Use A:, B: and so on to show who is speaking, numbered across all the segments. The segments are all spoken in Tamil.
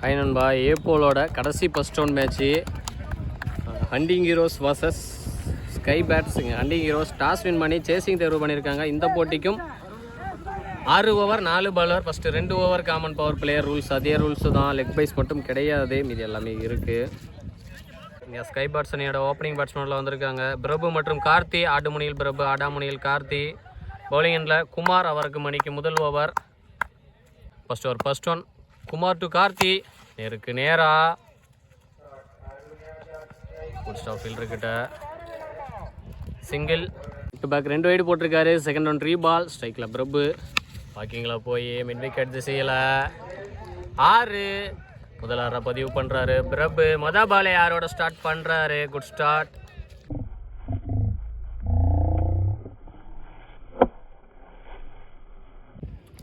A: ஹாய் நண்பா, ஏபோலோட கடைசி first round match hunting heroes versus sky பேட்ஸுங்க. ஹண்டிங் ஹீரோஸ் டாஸ் வின் பண்ணி சேசிங் தேர்வு பண்ணியிருக்காங்க. இந்த போட்டிக்கும் 6 over 4 bowler. First 2 over common power player rules, அதே ரூல்ஸு தான். லெக் பைஸ் மட்டும் கிடையாது, மீது எல்லாமே இருக்குது. இங்கே ஸ்கை பேட்ஸ் அணியோட ஓப்பனிங் பேட்ஸ்மேனில் வந்திருக்காங்க பிரபு மற்றும் கார்த்தி. ஆடுமுனியில் பிரபு, ஆடாமுனியில் கார்த்தி. Bowling end Kumar. அவருக்கு மணிக்கு முதல் over. First one Kumar to Karthi. நேருக்கு நேரா குட் ஸ்டாப் ஃபீல்டர் கிட்ட. சிங்கிள் டு பேக் 2 வைடு போட்டிருக்காரு. செகண்ட் ஒன் 3 பால். ஸ்ட்ரைக்கில் பிரபு. வாக்கிங்கில் போய் மிட் விக்கெட் திசையில் 6. முதல் 6 பதிவு பண்ணுறாரு பிரபு. பாலை 6ஓட ஸ்டார்ட் பண்ணுறாரு. Good start.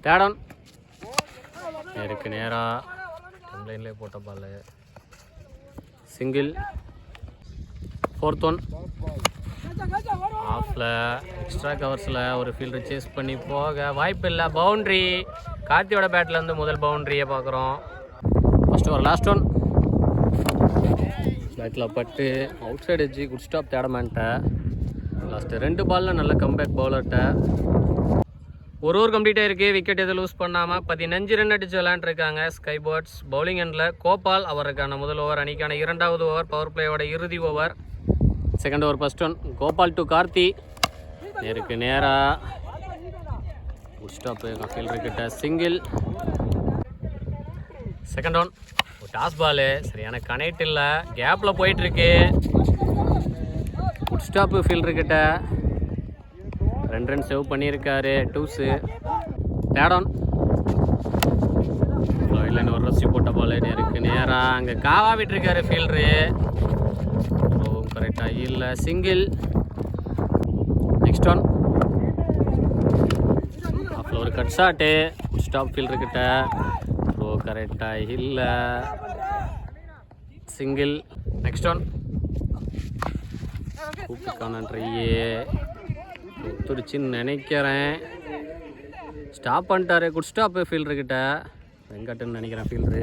A: தேர்ட் ஒன் நேருக்கு நேராக லைன்லேயே போட்ட பால். சிங்கிள். ஃபோர்த் ஒன் ஆஃபில் எக்ஸ்ட்ரா கவர்ஸில் ஒரு ஃபீல்டர் சேஸ் பண்ணி போக வாய்ப்பு இல்லை. பவுண்ட்ரி. கார்த்தியோட பேட்லேருந்து முதல் பவுண்ட்ரியை பார்க்குறோம். ஃபஸ்ட்டு ஒரு லாஸ்ட் ஒன் பேட்டில் பட்டு outside edge. Good stop தேடமான்ட்ட. லாஸ்ட்டு 2 பாலில் நல்ல கம்பேக் பவுலர்கிட்ட. ஒரு ஓவர் கம்ப்ளீட்டாக இருக்குது. விக்கெட் எதுவும் லூஸ் பண்ணாமல் 15 ரன் அடிச்சு விளையாண்டுருக்காங்க ஸ்கை பேர்ட்ஸ். பவுலிங் எண்டில் கோபால். அவருக்கான முதல் ஓவர். அணிக்கான 2வது ஓவர். பவர் பிளேயோட இறுதி over. Second over first one Gopal to Karthi. நேருக்கு நேராக குட் ஸ்டாப்பு ஃபீல்டர் கிட்ட. Single. Second one toss ball. சரியான கனெக்ட் இல்லை. கேப்பில் போயிட்டுருக்கு. குட் ஸ்டாப்பு ஃபீல்டர் கிட்ட. 2 ரன் சேவ் பண்ணியிருக்காரு. டூஸு. தேர்ட் ஒன் இல்லைன்னு ஒரு ரசி போட்ட பால். நேருக்கு நேராக அங்கே காவா விட்டுருக்காரு ஃபீல்டரு. கரெக்டாக இல்லை. சிங்கிள். நெக்ஸ்ட் ஒன் ஆஃபில் ஒரு கட் ஷாட்டு. ஸ்டாப் ஃபீல்டர்கிட்ட. கரெக்டாக இல்லை. சிங்கிள். நெக்ஸ்ட் ஒன் கூப்பிட்டுக்கான ட்ரையே துடிச்சின்னு நினைக்கிறேன். ஸ்டாப் பண்ணிட்டாரு. Good stop ஃபீல்டர்கிட்ட. வெங்கட்டுன்னு நினைக்கிறேன் ஃபீல்டரு.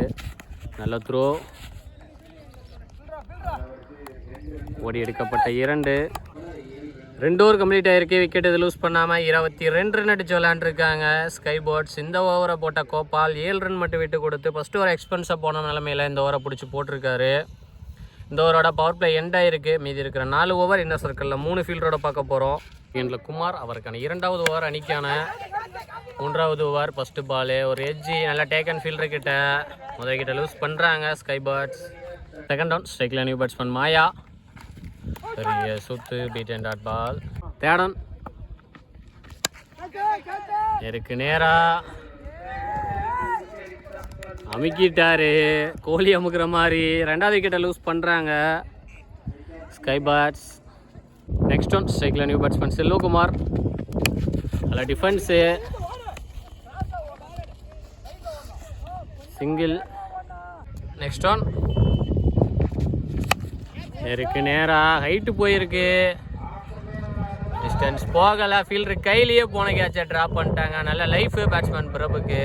A: நல்ல த்ரோ. ஓடி எடுக்கப்பட்ட 2 ஓவர் கம்ப்ளீட் ஆகிருக்கு. விக்கெட் எது லூஸ் பண்ணாமல் 22 ரன் அடித்து விளையாண்டுருக்காங்க ஸ்கை பேர்ட்ஸ். இந்த ஓவரை போட்ட கோபால் 7 ரன் மட்டும் விட்டு கொடுத்து ஃபஸ்ட்டு ஓவர் எக்ஸ்பென்ஸாக போன நிலமையில் இந்த ஓவரை பிடிச்சி போட்டிருக்காரு. இந்த ஓவரோட பவர் பிளே எண்ட் ஆகிருக்கு. மீதி இருக்கிற 4 ஓவர் இன்னர் சர்க்கிளில் 3 ஃபீல்டரோட பார்க்க போகிறோம். எண்டில் குமார். அவருக்கான 2வது ஓவர். அணிக்கான 3வது ஓவர். ஃபஸ்ட்டு பாலு ஒரு எட்ஜி. நல்லா டேக்கன் ஃபீல்டர் கிட்ட. முதல் கிட்ட லூஸ் பண்ணுறாங்க ஸ்கை பேர்ட்ஸ். செகண்ட் டவுன் ஸ்ட்ரைக்கில் நியூ பேட்ஸ்மேன் மாயா. பெரிய சுத்து beat and dot ball. Third one நேருக்கு நேராக அமுக்கிட்டாரு. கோலி அமுக்கிற மாதிரி 2வது விக்கெட்டை லூஸ் பண்ணுறாங்க ஸ்கை பேர்ட்ஸ். நெக்ஸ்ட் ஒன் ஸ்ட்ரைக்கில் நியூ பேட்ஸ்மேன் செல்வகுமார். நல்ல டிஃபென்ஸு. சிங்கிள். நெக்ஸ்ட் ஒன் நேருக்கு நேராக ஹைட்டு போயிருக்கு. டிஸ்டன்ஸ் போகலை. ஃபீல்டர் கையிலேயே போன கேட்சை ட்ராப் பண்ணிட்டாங்க. நல்ல லைஃபு பேட்ஸ்மேன் பிரபுக்கு.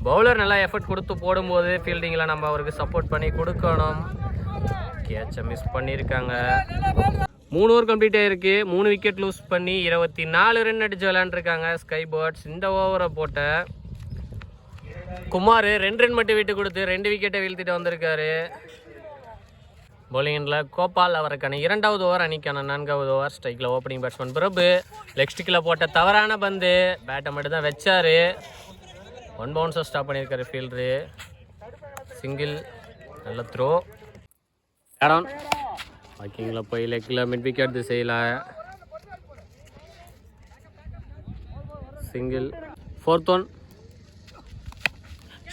A: பவுலர் நல்லா எஃபர்ட் கொடுத்து போடும்போது ஃபீல்டிங்கில் நம்ம அவருக்கு சப்போர்ட் பண்ணி கொடுக்கணும். கேட்சை மிஸ் பண்ணியிருக்காங்க. 3 ஓவர் கம்ப்ளீட் ஆகிருக்கு. 3 விக்கெட் லூஸ் பண்ணி 24 ரன் அடித்து விளையாண்டுருக்காங்க ஸ்கை பேர்ட்ஸ். இந்த ஓவரை போட்ட குமார் 2 ரன் மட்டும் விட்டு கொடுத்து 2 விக்கெட்டை வீழ்த்திட்டு வந்திருக்காரு. பவுலிங் எண்டில் கோபால். அவருக்கான 2வது ஓவர். அணிக்கான 4வது ஓவர். ஸ்ட்ரைக்கில் ஓப்பனிங் பேட்ஸ்மேன் பிரபு. லெக் ஸ்டிக்கில் போட்ட தவறான பந்து. பேட்டை மட்டும் தான் வச்சார். 1 பவுன்ஸை ஸ்டாப் பண்ணியிருக்காரு ஃபீல்டரு. சிங்கிள். நல்ல த்ரோ. டவுன் வாக்கிங்கில் போய் லெக்கில் மிட் விக்கெட் திசையில். சிங்கிள். Fourth one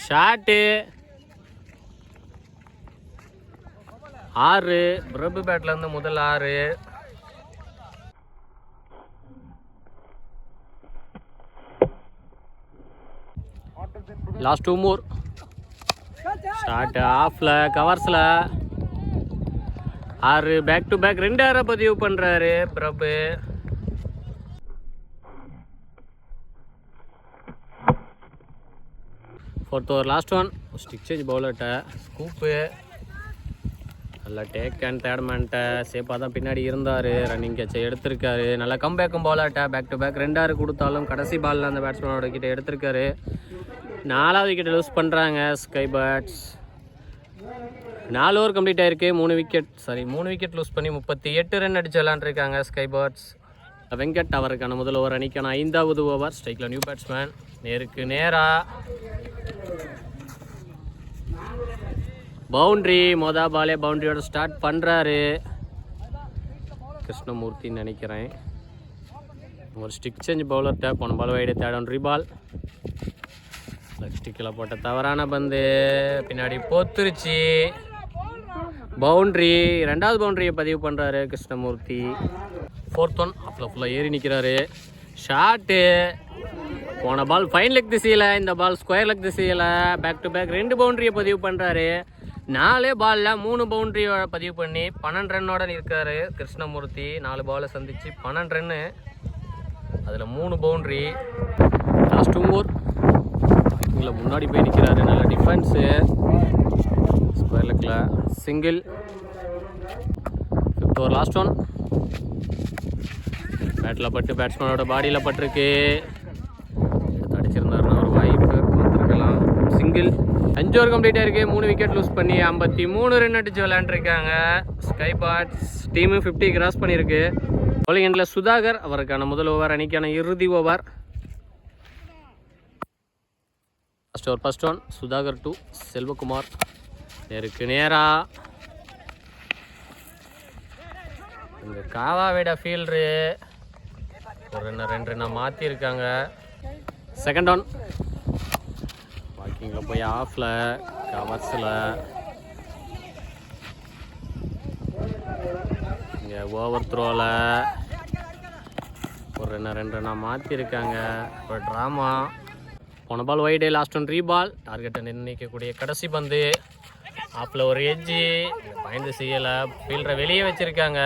A: shot. 6 பிரபு பேட்லேருந்து முதல் 6. Last 2 Moore. ஷாட்டு ஆஃபில் கவர்ஸில் 6. பேக் டு பேக் 2 ஆரை பதிவு பண்ணுறாரு Prabhu. 4th over last one. Stick change பவுலர்கிட்ட ஸ்கூப்பு நல்லா டேக் அண்ட் தேர்ட்மேன்ட்ட சேஃபாக தான் பின்னாடி இருந்தார். ரன்னிங் கேட்சை எடுத்திருக்காரு. நல்லா கம்பேக்கும் பவுலர்கிட்ட பேக் டு பேக் 2 6 கொடுத்தாலும் கடைசி பாலில் அந்த பேட்ஸ்மேனோட கிட்ட எடுத்திருக்காரு. 4வது விக்கெட் லூஸ் பண்ணுறாங்க ஸ்கை பேர்ட்ஸ். 4 ஓவர் கம்ப்ளீட் ஆயிருக்கு. 3 விக்கெட் லூஸ் பண்ணி 38 ரன் அடிச்சு விளாண்டுருக்காங்க ஸ்கை பேர்ட்ஸ். வெங்கட் அவருக்கான முதல் ஓவர் அணிக்கான 5வது ஓவர். ஸ்ட்ரைக்கில் நியூ பேட்ஸ்மேன் நேருக்கு நேராக பவுண்ட்ரி. பாலே பவுண்ட்ரியோட ஸ்டார்ட் பண்ணுறாரு கிருஷ்ணமூர்த்தின்னு நினைக்கிறேன். ஒரு ஸ்டிக் சேஞ்ச் பவுலர்கிட்ட போன பால் வைடு தேர்ட் ரீபால். ஸ்டிக்கில் போட்ட தவறான பந்து பின்னாடி போத்துருச்சு. பவுண்ட்ரி. 2வது பவுண்ட்ரியை பதிவு பண்ணுறாரு கிருஷ்ணமூர்த்தி. 4th ஒன் ஃபுல்லாக ஏறி நிற்கிறாரு. ஷாட்டு. போன பால் ஃபைன் லெக் திசையில், இந்த பால் ஸ்கொயர் லெக் திசையில். பேக் டு பேக் 2 பவுண்ட்ரியை பதிவு பண்ணுறாரு. 4 பாலில் 3 பவுண்ட்ரியை பதிவு பண்ணி 12 ரன்னோட நிற்கிறாரு கிருஷ்ணமூர்த்தி. 4 பாலை சந்திச்சு 12 ரன்னு, அதில் 3 பவுண்ட்ரி. லாஸ்ட் 2 ஓவர் இங்கே முன்னாடி போய் நிற்கிறாரு. நல்ல டிஃபென்ஸு. ஸ்கொயர் லெக்கில் single. 5th over last one. பேட்டில் பட்டு பேட்ஸ்மேனோட பாடியில் பட்டிருக்கு. அடிச்சிருந்தாருன்னா ஒரு வாய்ப்பு பார்த்துருக்கலாம். சிங்கிள். 5 ஓவர் கம்ப்ளீட் ஆயிருக்கு. 3 விக்கெட் லூஸ் பண்ணி 53 ரன் அடிச்சு விளையாண்டுருக்காங்க ஸ்கை பேர்ட்ஸ். டீமு 50 கிராஸ் பண்ணியிருக்கு. பவுலிங் எண்டில் சுதாகர் அவருக்கான முதல் ஓவர் அணிக்கான இறுதி over. First one Sudhakar to Selvakumar நேருக்கு நேரா. இந்த காவாவேட ஃபீல்டரு ஒரு ரன் 2 ரன்னாக மாற்றிருக்காங்க. செகண்ட் ஒன் வாக்கிங்கில் போய் ஆஃபில் கவர்ஸில் இங்கே ஓவர் த்ரோவில் ஒரு ரன் 2 ரன்னாக மாற்றிருக்காங்க. ஒரு ட்ராமா. போன பால் வைடு. Last one ரீபால். டார்கெட்டை நிர்ணயிக்கக்கூடிய கடைசி பந்து. ஆஃபில் ஒரு எட்ஜி பயந்து செய்யலை. ஃபீல்டரை வெளியே வச்சுருக்காங்க.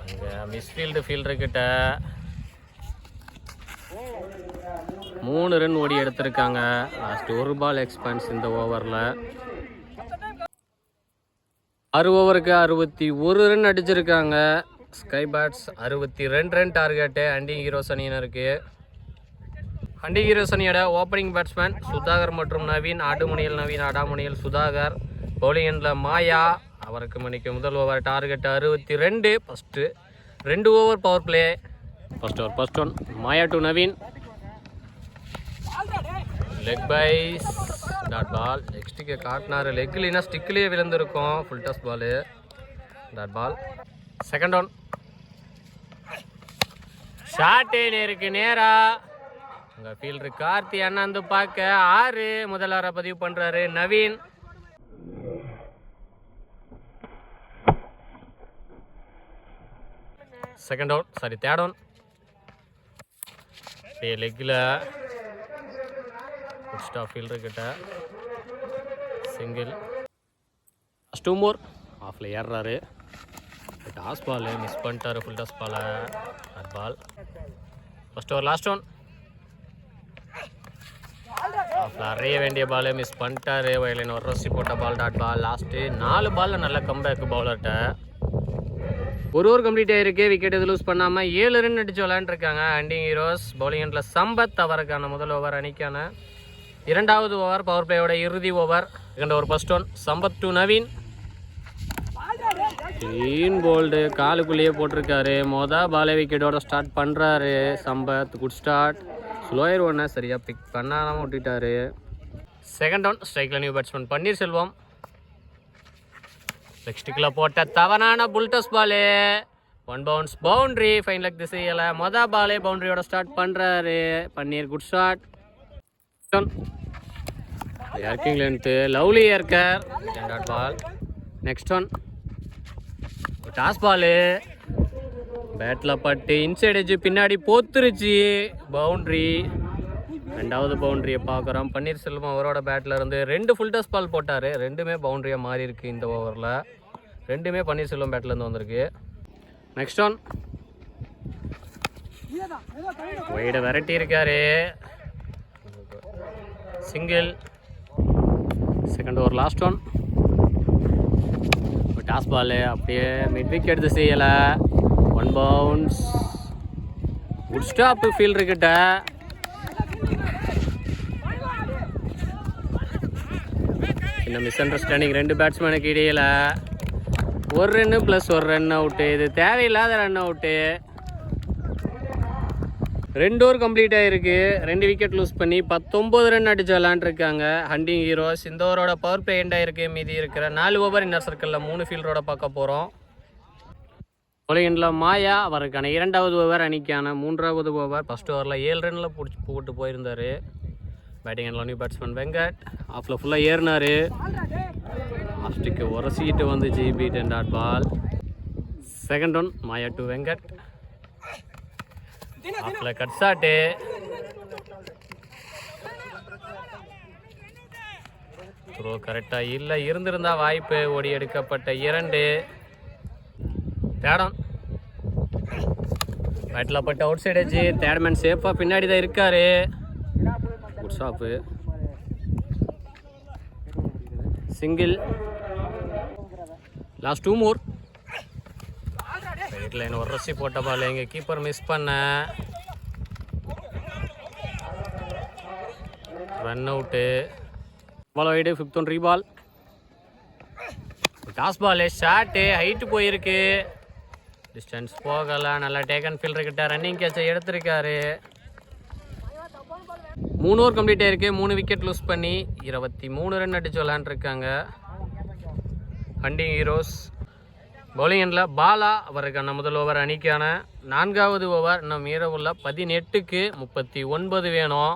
A: அங்கே மிஸ்ஃபீல்டு ஃபீல்டர்கிட்ட 3 ரன் ஓடி எடுத்திருக்காங்க. லாஸ்ட் 1 பால் எக்ஸ்பான்ஸ் இந்த ஓவரில். 6 ஓவருக்கு 61 ரன் அடிச்சிருக்காங்க sky birds. 62 run target hunting heroes அணியினருக்கு. ஹண்டிங் ஹீரோஸ் அணியோட ஓப்பனிங் பேட்ஸ்மேன் சுதாகர் மற்றும் நவீன். ஆடுமுனையில் நவீன், ஆடாமுனையில் சுதாகர். Bowling end Maya. அவருக்கு மணிக்கு முதல் over. Target 62. First 2 over power play. First one Maya to Naveen. Leg byes dot ball. Leg ஸ்டிக்கை காட்டினார். லெக் இல்லைன்னா ஸ்டிக்லேயே விழுந்திருக்கும். Full toss ball dot ball. Second one shot நேருக்கு நேராக. உங்கள் ஃபீல்டரு கார்த்தி அண்ணாந்து பார்க்க 6 முதல் 6 பதிவு பண்ணுறாரு நவீன். தேர்ட் ஒன் லெக்கில் ஸ்டாப் ஃபீல்டர் கிட்ட சிங்கிள். ஃபஸ்ட் 2 மோர் ஆஃபில் ஏறுறாரு. டாஸ் பால் மிஸ் பண்ணிட்டாரு. ஃபுல் டாஸ் பாலை dot ball. First over last one. ஆஃபில் அறைய வேண்டிய பால் மிஸ் பண்ணிட்டாரு. வயலின் ஒரு ரசி போட்ட பால் டாட் பால். லாஸ்ட்டு 4 பாலில் நல்ல கம்பேக் பவுலர்கிட்ட. 1 ஓவர் கம்ப்ளீட் ஆகிருக்கு. விக்கெட் எது லூஸ் பண்ணாமல் 7 ரன் அடிச்சு விளையாண்டுருக்காங்க ஹண்டிங் ஹீரோஸ். பவுலிங் எண்டில் சம்பத் அவருக்கான முதல் ஓவர் அணிக்கான 2வது ஓவர் பவர் பிளேயோட இறுதி over. Second over first one Sampath to Naveen. Clean bowled காலுக்குள்ளேயே போட்டிருக்காரு. பாலே விக்கெட்டோட ஸ்டார்ட் பண்ணுறாரு சம்பத். Good start. ஸ்லோயர் ஒன்னை சரியாக பிக் பண்ணாமல் விட்டுட்டாரு. செகண்ட் ஒன் ஸ்ட்ரைக்கில் நியூ பேட்ஸ்மேன் பன்னீர்செல்வம். லெக் ஸ்டிக்கில் போட்ட தவறான full toss ball. 1 bounce boundary. Fine leg திசையில் பாலே பவுண்ட்ரியோட ஸ்டார்ட் பண்ணுறாரு Panneer. Good shot. Yorking length lovely yorker dot ball. Next one toss ball. பேட்டில் பட்டு இன்சைட் எஜ்ஜு பின்னாடி போத்துருச்சு. பவுண்ட்ரி. 2வது பவுண்ட்ரியை பார்க்குறோம். பன்னீர்செல்வம் அவரோட பேட்டில் இருந்து 2 ஃபுல் டாஸ் பால் போட்டார். 2மே பவுண்ட்ரியாக மாறி இருக்குது இந்த ஓவரில். 2மே பன்னீர்செல்வம் பேட்டிலேருந்து வந்திருக்கு. நெக்ஸ்ட் ஒன் வைடை விரட்டி இருக்காரு. Single. Second over last one. Toss ball அப்படியே மிட் விக்கெட் திசையில் 1 பவுன்ஸ். Good stop ஃபீல்டர்கிட்ட. சின்ன மிஸ் அண்டர்ஸ்டாண்டிங் 2 பேட்ஸ்மேனுக்கு இடையில். 1 ரன்னு ப்ளஸ் 1 ரன் அவுட்டு. இது தேவையில்லாத ரன் அவுட்டு. 2 ஓவர் கம்ப்ளீட் ஆகிருக்கு. 2 விக்கெட் லூஸ் பண்ணி 19 ரன் அடிச்சு விளாண்டுருக்காங்க ஹண்டிங் ஹீரோஸ். இந்த ஓவரோட பவர் பிளே எண்ட் ஆகிருக்கு. மீதி இருக்கிற 4 ஓவர் இன்னர் சர்க்கிளில் 3 ஃபீல்டரோட பார்க்க போகிறோம். உலகில் மாயா அவருக்கான 2வது ஓவர், அணிக்கான 3வது ஓவர். ஃபஸ்ட் ஓவரில் 7 ரனில் போட்டு போயிருந்தார். Batting and new batsman Venkat. ஆஃபில் ஃபுல்லாக ஏறினார். லாஸ்ட்டுக்கு உரசிக்கிட்டு வந்துச்சு. Beat and dot ball. Second one Maya to Venkat. ஆஃபில் கட் ஷாட்டு. த்ரோ கரெக்டாக இல்லை. இருந்திருந்தா வாய்ப்பு. ஓடி எடுக்கப்பட்ட 2. தேடம் பேட்டில் பட்டு அவுட் சைட் ஆச்சு. தேர்ட்மேன் சேஃபாக பின்னாடி தான் இருக்காரு. Good shot. Single. Last 2 more. Right line ஒரு ரசி போட்ட பால் எங்கள் கீப்பர் மிஸ் பண்ண. Run out. Ball wide. 5th one ரீபால். டாஸ் பால் ஷாட்டு ஹைட்டு போயிருக்கு. டிஸ்டன்ஸ் போகலை. நல்லா டேக்கன் ஃபீல்டர்கிட்ட ரன்னிங் கேட்சை எடுத்திருக்காரு. 3 ஓவர் கம்ப்ளீட் ஆகிருக்கு. 3 விக்கெட் லூஸ் பண்ணி 23 ரன் அடிச்சு விளாண்டுருக்காங்க ஹண்டிங் ஹீரோஸ். பவுலிங் எண்டில் பாலா அவருக்கான முதல் ஓவர், அணிக்கான 4வது ஓவர். இன்னும் மீறவுள்ள 18க்கு 39 வேணும்.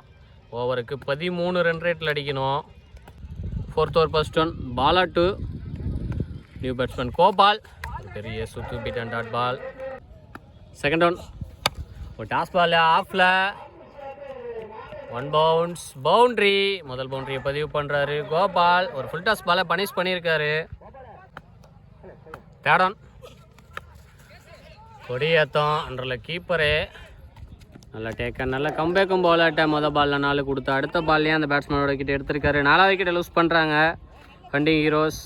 A: ஓவருக்கு 13 ரன் ரேட்டில் அடிக்கணும். 4th over first one. Bala to new batsman Gopal. பெரிய சுத்து beat and dot ball. Second one. ஒரு டாஸ் பால் ஆஃபில் 1 பவுன்ஸ். பவுண்ட்ரி. முதல் பவுண்ட்ரியை பதிவு பண்ணுறாரு கோபால். ஒரு ஃபுல் டாஸ் பாலை பனிஷ் பண்ணியிருக்காரு. தேடன் கொடியேத்தம் அண்டரில் கீப்பரு. நல்லா டேக்கன். நல்லா கம்பேக்கும் போலாட்ட. மொதல் பாலில் 4 கொடுத்து அடுத்த பால்லையே அந்த பேட்ஸ்மேனோட விக்கெட் எடுத்திருக்காரு. 4வது விக்கெட்டை லூஸ் பண்ணுறாங்க ஹண்டிங் ஹீரோஸ்.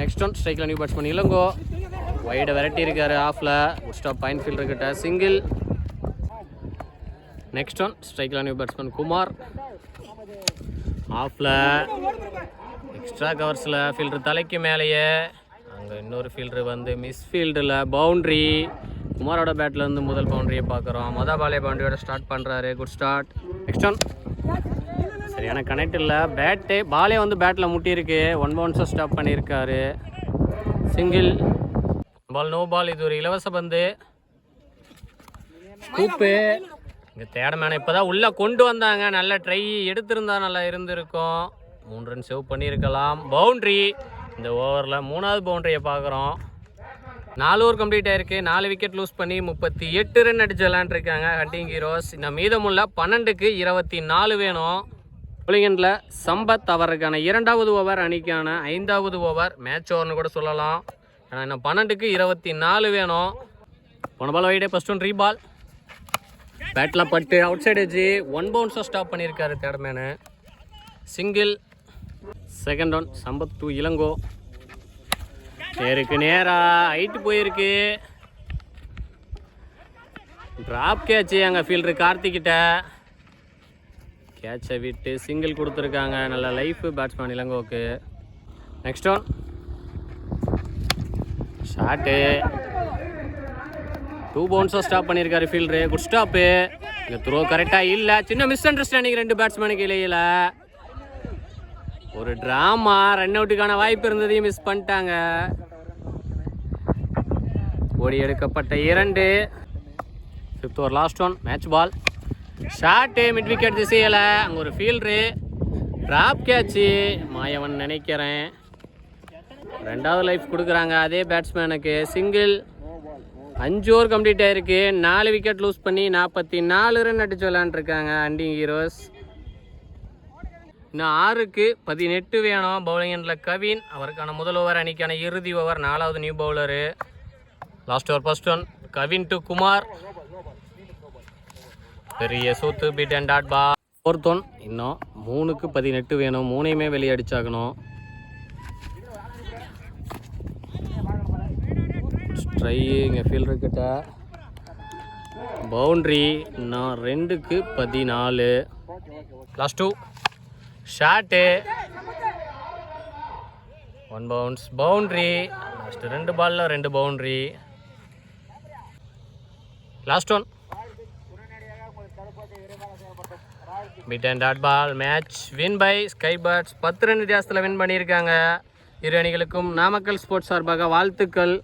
A: Next one. ஸ்ட்ரைக்கில் நியூ பேட்ஸ்மேன் இளங்கோ. வைடை விரட்டி இருக்காரு ஆஃபில். குட் ஸ்டாப் பாயிண்ட் ஃபீல்டர்கிட்ட. சிங்கிள். Next one. ஸ்ட்ரைக்கில் நியூ பேட்ஸ்மேன் குமார். ஆஃபில் எக்ஸ்ட்ரா கவர்ஸில் ஃபீல்டர் தலைக்கு மேலேயே. அங்கே இன்னொரு ஃபீல்டர் வந்து மிஸ் ஃபீல்டில் பவுண்ட்ரி. குமாரோட பேட்லேருந்து முதல் பவுண்ட்ரியை பார்க்குறோம். மொதல் பாலே பவுண்ட்ரியோட ஸ்டார்ட் பண்ணுறாரு. Good start. Next one. சரியான கனெக்ட் இல்லை. பேட்டு பாலே வந்து பேட்டில் முட்டியிருக்கு. 1 பவுன்ஸை ஸ்டாப் பண்ணியிருக்காரு. சிங்கிள். Ball no ball. இது ஒரு இலவச பந்து. கூப்பு. இங்கே தேடமேனை இப்போ தான் உள்ளே கொண்டு வந்தாங்க. நல்ல ட்ரை எடுத்திருந்தா நல்லா இருந்திருக்கும். 3 ரன் சேவ் பண்ணியிருக்கலாம். பவுண்ட்ரி. இந்த ஓவரில் 3வது பவுண்ட்ரியை பார்க்குறோம். 4 ஓவர் கம்ப்ளீட் ஆகிருக்கு. 4 விக்கெட் லூஸ் பண்ணி 38 ரன் அடிச்சு விளாண்டுருக்காங்க ஹண்டிங் ஹீரோஸ். இன்னும் மீதமுள்ள 12க்கு 24 வேணும். பவுலிங்கில் சம்பத் அவருக்கான 2வது ஓவர், அணிக்கான 5வது ஓவர். மேட்ச் ஓவர்னு கூட சொல்லலாம். ஆனால் இன்னும் 12க்கு 24 வேணும். போன பால் வைடே. ஃபர்ஸ்ட் ஒன் ரீபால். பேட்டில் பட்டு அவுட் சைடு வச்சு 1 பவுன்ஸை ஸ்டாப் பண்ணியிருக்காரு தேர்ட்மேனு. Single. Second one. Sampath to Elango. நேருக்கு நேராக ஹைட்டு போயிருக்கு. ட்ராப் கேட்சு அங்கே ஃபீல்டர் கார்த்திக்கிட்ட. கேட்சை விட்டு சிங்கிள் கொடுத்துருக்காங்க. நல்ல லைஃப் பேட்ஸ்மேன் இளங்கோவுக்கு. Next one. ஷாட்டு. 2 பவுன்ஸாக ஸ்டாப் பண்ணியிருக்காரு ஃபீல்டரு. Good stop. இந்த த்ரோ கரெக்டாக இல்லை. சின்ன மிஸ் அண்டர்ஸ்டாண்டிங் 2 பேட்ஸ்மேனுக்கு இடையில. ஒரு ட்ராமா. ரன் அவுட்டுக்கான வாய்ப்பு இருந்ததையும் மிஸ் பண்ணிட்டாங்க. ஓடி எடுக்கப்பட்ட 2. 5th over last one. Match ball. Shot mid wicket திசையில். அங்கே ஒரு ஃபீல்டரு. Drop catch. மாயவன் நினைக்கிறேன். 2வது லைஃப் கொடுக்குறாங்க அதே பேட்ஸ்மேனுக்கு. சிங்கிள். 5 ஓவர் கம்ப்ளீட் ஆகிருக்கு. 4 விக்கெட் லூஸ் பண்ணி 44 ரன் அடிச்சு விளாண்டுருக்காங்க ஹண்டிங் ஹீரோஸ். இன்னும் 6க்கு 18 வேணும். பவுலிங் எண்டில் கவின் அவருக்கான முதல் ஓவர், அணிக்கான இறுதி ஓவர். 4வது new bowler. Last over first one. Kavin to Kumar. பெரிய சூத்து beat and dot ball. 4th one. இன்னும் 3க்கு 18 வேணும். 3ஐயுமே வெளியே அடிச்சாகணும். ட்ரை இங்கே ஃபீல்டர் கிட்ட பவுண்ட்ரி. இன்னும் 2க்கு 14. Last 2 shot. 1 bounce boundary. Last 2 பால்ல 2 boundary. Last 1 beat and dot ball. Match win by sky birds. 10 run வித்தியாசத்தில் வின் பண்ணியிருக்காங்க. இரு அணிகளுக்கும் நாமக்கல் ஸ்போர்ட்ஸ் சார்பாக வாழ்த்துக்கள்.